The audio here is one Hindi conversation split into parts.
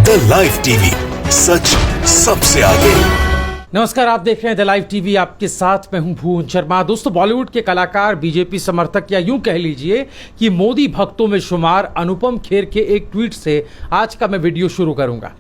द लाइव टीवी, सच सबसे आगे। नमस्कार, आप देख रहे हैं द लाइव टीवी। आपके साथ मैं हूं भुवन शर्मा। दोस्तों, बॉलीवुड के कलाकार, बीजेपी समर्थक या यूं कह लीजिए कि मोदी भक्तों में शुमार अनुपम खेर के एक ट्वीट से आज का मैं वीडियो शुरू करूंगा।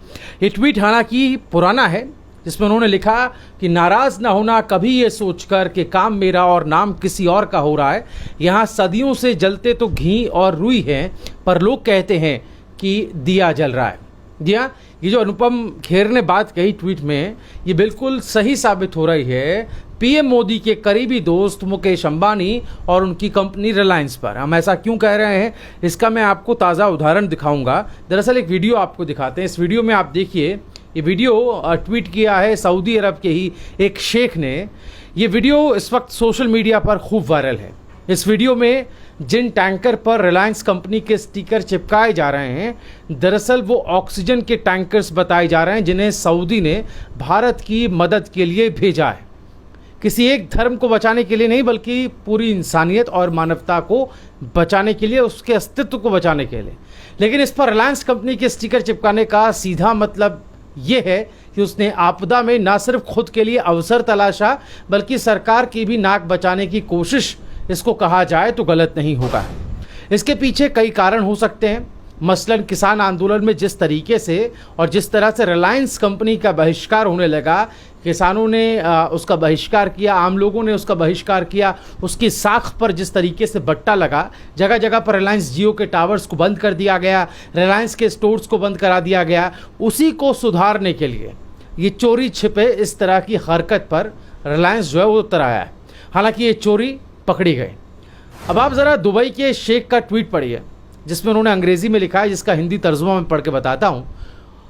ये ट्वीट हालांकि पुराना है, जिसमें उन्होंने लिखा कि नाराज ना होना कभी ये सोचकर कि काम मेरा और नाम किसी और का हो रहा है। यहाँ सदियों से जलते तो घी और रुई हैं, पर लोग कहते हैं कि दिया जल रहा है। जी हाँ, ये जो अनुपम खेर ने बात कही ट्वीट में, ये बिल्कुल सही साबित हो रही है पीएम मोदी के करीबी दोस्त मुकेश अंबानी और उनकी कंपनी रिलायंस पर। हम ऐसा क्यों कह रहे हैं, इसका मैं आपको ताज़ा उदाहरण दिखाऊंगा। दरअसल एक वीडियो आपको दिखाते हैं। इस वीडियो में आप देखिए, ये वीडियो ट्वीट किया है सऊदी अरब के ही एक शेख ने। ये वीडियो इस वक्त सोशल मीडिया पर खूब वायरल है। इस वीडियो में जिन टैंकर पर रिलायंस कंपनी के स्टिकर चिपकाए जा रहे हैं, दरअसल वो ऑक्सीजन के टैंकर्स बताए जा रहे हैं, जिन्हें सऊदी ने भारत की मदद के लिए भेजा है। किसी एक धर्म को बचाने के लिए नहीं, बल्कि पूरी इंसानियत और मानवता को बचाने के लिए, उसके अस्तित्व को बचाने के लिए। लेकिन इस पर रिलायंस कंपनी के स्टिकर चिपकाने का सीधा मतलब ये है कि उसने आपदा में न सिर्फ खुद के लिए अवसर तलाशा, बल्कि सरकार की भी नाक बचाने की कोशिश, इसको कहा जाए तो गलत नहीं होगा। इसके पीछे कई कारण हो सकते हैं। मसलन किसान आंदोलन में जिस तरीके से और जिस तरह से रिलायंस कंपनी का बहिष्कार होने लगा, किसानों ने उसका बहिष्कार किया, आम लोगों ने उसका बहिष्कार किया, उसकी साख पर जिस तरीके से बट्टा लगा, जगह जगह पर रिलायंस जियो के टावर्स को बंद कर दिया गया, रिलायंस के स्टोर्स को बंद करा दिया गया। उसी को सुधारने के लिए ये चोरी छिपे इस तरह की हरकत पर रिलायंस जो है वो उतर आया है। हालांकि ये चोरी पकड़ी गई। अब आप ज़रा दुबई के शेख का ट्वीट पढ़िए, जिसमें उन्होंने अंग्रेज़ी में लिखा है, जिसका हिंदी तर्जुमा मैं पढ़ के बताता हूँ।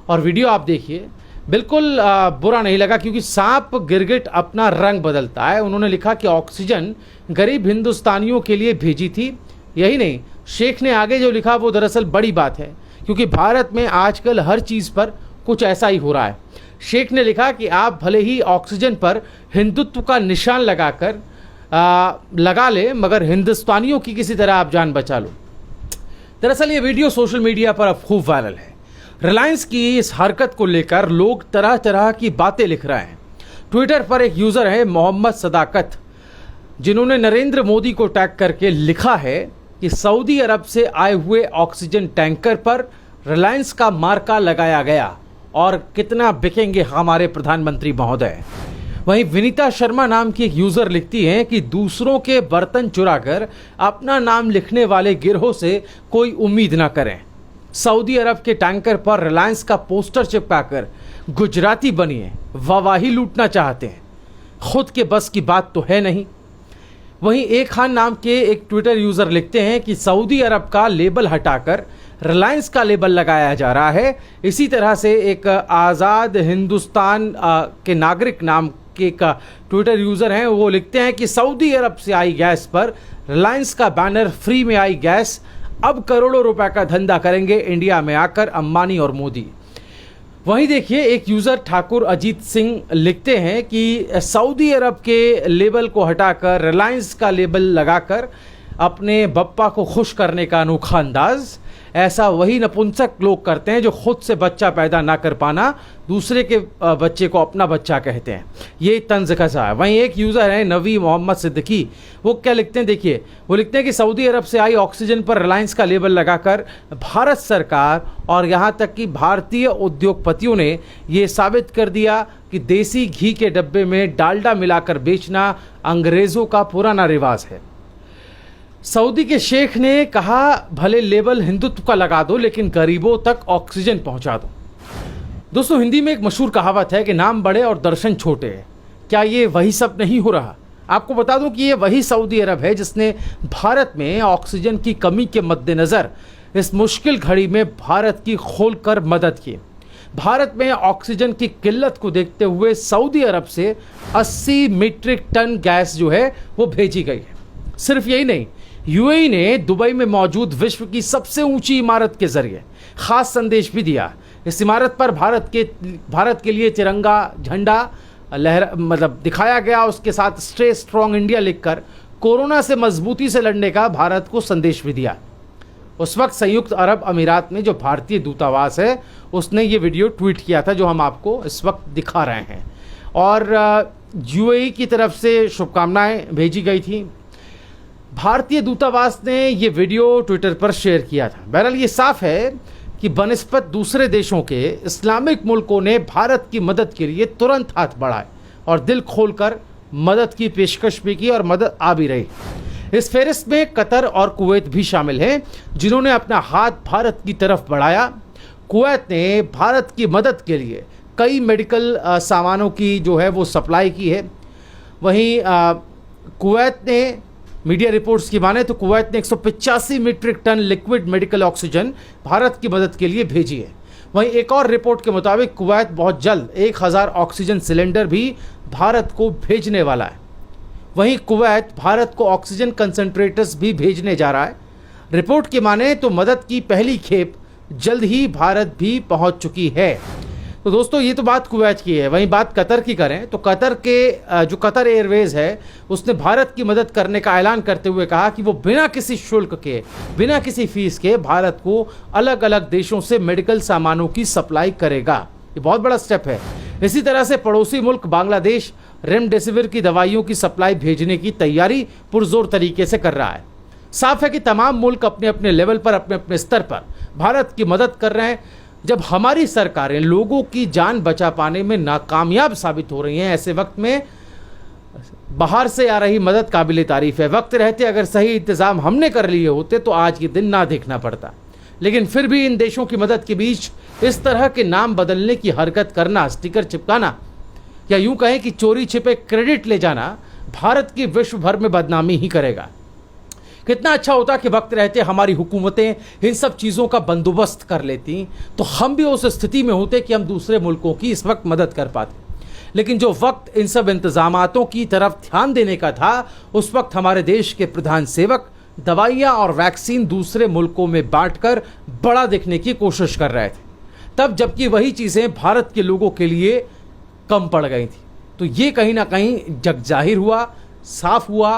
और वीडियो आप देखिए, बिल्कुल बुरा नहीं लगा, क्योंकि सांप गिरगिट अपना रंग बदलता है। उन्होंने लिखा कि ऑक्सीजन गरीब हिंदुस्तानियों के लिए भेजी थी। यही नहीं, शेख ने आगे जो लिखा वो दरअसल बड़ी बात है, क्योंकि भारत में आजकल हर चीज़ पर कुछ ऐसा ही हो रहा है। शेख ने लिखा कि आप भले ही ऑक्सीजन पर हिंदुत्व का निशान लगा ले, मगर हिंदुस्तानियों की किसी तरह आप जान बचा लो। दरअसल ये वीडियो सोशल मीडिया पर अब खूब वायरल है। रिलायंस की इस हरकत को लेकर लोग तरह तरह की बातें लिख रहे हैं। ट्विटर पर एक यूज़र है मोहम्मद सदाकत, जिन्होंने नरेंद्र मोदी को टैग करके लिखा है कि सऊदी अरब से आए हुए ऑक्सीजन टैंकर पर रिलायंस का मार्का लगाया गया और कितना बिकेंगे हमारे प्रधानमंत्री महोदय। वहीं विनीता शर्मा नाम की एक यूज़र लिखती हैं कि दूसरों के बर्तन चुराकर अपना नाम लिखने वाले गिरोह से कोई उम्मीद ना करें। सऊदी अरब के टैंकर पर रिलायंस का पोस्टर चिपकाकर गुजराती बनिए वाहवाही लूटना चाहते हैं, खुद के बस की बात तो है नहीं। वहीं ए खान नाम के एक ट्विटर यूज़र लिखते हैं कि सऊदी अरब का लेबल हटाकर रिलायंस का लेबल लगाया जा रहा है। इसी तरह से एक आज़ाद हिंदुस्तान के नागरिक नाम के एक ट्विटर यूज़र हैं, वो लिखते हैं कि सऊदी अरब से आई गैस पर रिलायंस का बैनर, फ्री में आई गैस, अब करोड़ों रुपए का धंधा करेंगे इंडिया में आकर अंबानी और मोदी। वहीं देखिए, एक यूज़र ठाकुर अजीत सिंह लिखते हैं कि सऊदी अरब के लेबल को हटाकर रिलायंस का लेबल लगाकर अपने बप्पा को खुश करने का अनोखा अंदाज। ऐसा वही नपुंसक लोग करते हैं जो खुद से बच्चा पैदा ना कर पाना, दूसरे के बच्चे को अपना बच्चा कहते हैं। ये तंज कसा है। वहीं एक यूज़र है नवी मोहम्मद सिद्दीकी, वो क्या लिखते हैं, देखिए, वो लिखते हैं कि सऊदी अरब से आई ऑक्सीजन पर रिलायंस का लेबल लगाकर भारत सरकार और यहाँ तक कि भारतीय उद्योगपतियों ने ये साबित कर दिया कि देसी घी के डब्बे में डालडा मिलाकर बेचना अंग्रेज़ों का पुराना रिवाज है। सऊदी के शेख ने कहा, भले लेबल हिंदुत्व का लगा दो, लेकिन गरीबों तक ऑक्सीजन पहुंचा दो। दोस्तों, हिंदी में एक मशहूर कहावत है कि नाम बड़े और दर्शन छोटे हैं। क्या ये वही सब नहीं हो रहा? आपको बता दूं कि ये वही सऊदी अरब है जिसने भारत में ऑक्सीजन की कमी के मद्देनज़र इस मुश्किल घड़ी में भारत की खोलकर मदद की। भारत में ऑक्सीजन की किल्लत को देखते हुए सऊदी अरब से 80 मीट्रिक टन गैस जो है वो भेजी गई है। सिर्फ यही नहीं, यूएई ने दुबई में मौजूद विश्व की सबसे ऊंची इमारत के जरिए खास संदेश भी दिया। इस इमारत पर भारत के लिए तिरंगा झंडा दिखाया गया। उसके साथ स्टे स्ट्रॉन्ग इंडिया लिखकर कोरोना से मजबूती से लड़ने का भारत को संदेश भी दिया। उस वक्त संयुक्त अरब अमीरात में जो भारतीय दूतावास है उसने ये वीडियो ट्वीट किया था जो हम आपको इस वक्त दिखा रहे हैं, और यूएई की तरफ से शुभकामनाएं भेजी गई थी। भारतीय दूतावास ने ये वीडियो ट्विटर पर शेयर किया था। बहरहाल ये साफ है कि बनिस्बत दूसरे देशों के इस्लामिक मुल्कों ने भारत की मदद के लिए तुरंत हाथ बढ़ाए और दिल खोलकर मदद की पेशकश भी की और मदद आ भी रही। इस फहरिस्त में कतर और कुवैत भी शामिल हैं जिन्होंने अपना हाथ भारत की तरफ बढ़ाया। कुवैत ने भारत की मदद के लिए कई मेडिकल सामानों की जो है वो सप्लाई की है। वहीं कुवैत ने, मीडिया रिपोर्ट्स की माने तो कुवैत ने 185 metric ton liquid medical oxygen Bharat की मदद के लिए भेजी है। वहीं एक और रिपोर्ट के मुताबिक कुवैत बहुत जल्द 1000 ऑक्सीजन सिलेंडर भी भारत को भेजने वाला है। वहीं कुवैत भारत को ऑक्सीजन कंसंट्रेटर्स भी भेजने जा रहा है। रिपोर्ट की माने तो मदद की पहली खेप जल्द ही भारत भी पहुंच चुकी है। तो दोस्तों ये तो बात कुवैत की है। वहीं बात कतर की करें तो कतर के जो कतर एयरवेज है उसने भारत की मदद करने का ऐलान करते हुए कहा कि वो बिना किसी शुल्क के, बिना किसी फीस के भारत को अलग अलग देशों से मेडिकल सामानों की सप्लाई करेगा। ये बहुत बड़ा स्टेप है। इसी तरह से पड़ोसी मुल्क बांग्लादेश रेमडेसिविर की दवाइयों की सप्लाई भेजने की तैयारी पुरजोर तरीके से कर रहा है। साफ है कि तमाम मुल्क अपने अपने लेवल पर, अपने अपने स्तर पर भारत की मदद कर रहे हैं। जब हमारी सरकारें लोगों की जान बचा पाने में नाकामयाब साबित हो रही हैं, ऐसे वक्त में बाहर से आ रही मदद काबिल तारीफ है। वक्त रहते अगर सही इंतजाम हमने कर लिए होते तो आज ये दिन ना देखना पड़ता। लेकिन फिर भी इन देशों की मदद के बीच इस तरह के नाम बदलने की हरकत करना, स्टिकर चिपकाना या यूं कहें कि चोरी छिपे क्रेडिट ले जाना भारत की विश्व भर में बदनामी ही करेगा। कितना अच्छा होता कि वक्त रहते हमारी हुकूमतें इन सब चीज़ों का बंदोबस्त कर लेती तो हम भी उस स्थिति में होते कि हम दूसरे मुल्कों की इस वक्त मदद कर पाते। लेकिन जो वक्त इन सब इंतजामातों की तरफ ध्यान देने का था, उस वक्त हमारे देश के प्रधान सेवक दवाइयाँ और वैक्सीन दूसरे मुल्कों में बांटकर बड़ा दिखने की कोशिश कर रहे थे, तब जबकि वही चीज़ें भारत के लोगों के लिए कम पड़ गई थी। तो ये कहीं ना कहीं जग जाहिर हुआ, साफ हुआ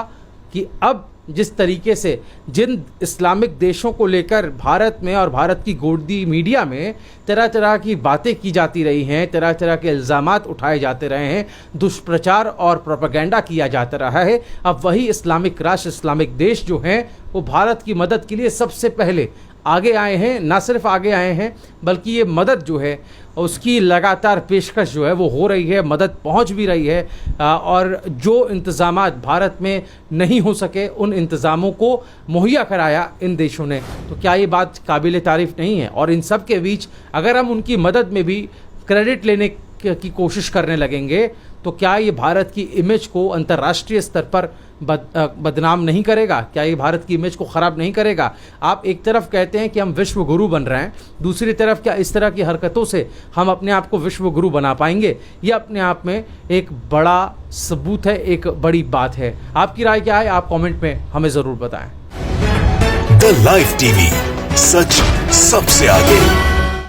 कि अब जिस तरीके से जिन इस्लामिक देशों को लेकर भारत में और भारत की गोदी मीडिया में तरह तरह की बातें की जाती रही हैं, तरह तरह के इल्ज़ामात उठाए जाते रहे हैं, दुष्प्रचार और प्रोपेगेंडा किया जाता रहा है, अब वही इस्लामिक राष्ट्र, इस्लामिक देश जो हैं वो भारत की मदद के लिए सबसे पहले आगे आए हैं। ना सिर्फ आगे आए हैं बल्कि ये मदद जो है उसकी लगातार पेशकश जो है वो हो रही है, मदद पहुंच भी रही है। और जो इंतज़ामात भारत में नहीं हो सके उन इंतज़ामों को मुहैया कराया इन देशों ने। तो क्या ये बात काबिल तारीफ़ नहीं है? और इन सब के बीच अगर हम उनकी मदद में भी क्रेडिट लेने की कोशिश करने लगेंगे तो क्या ये भारत की इमेज को अंतर्राष्ट्रीय स्तर पर बदनाम नहीं करेगा? क्या ये भारत की इमेज को ख़राब नहीं करेगा? आप एक तरफ कहते हैं कि हम विश्व गुरु बन रहे हैं, दूसरी तरफ क्या इस तरह की हरकतों से हम अपने आप को विश्व गुरु बना पाएंगे? ये अपने आप में एक बड़ा सबूत है, एक बड़ी बात है। आपकी राय क्या है? आप कमेंट में हमें ज़रूर बताएं। द लाइव टीवी, सच सबसे आगे।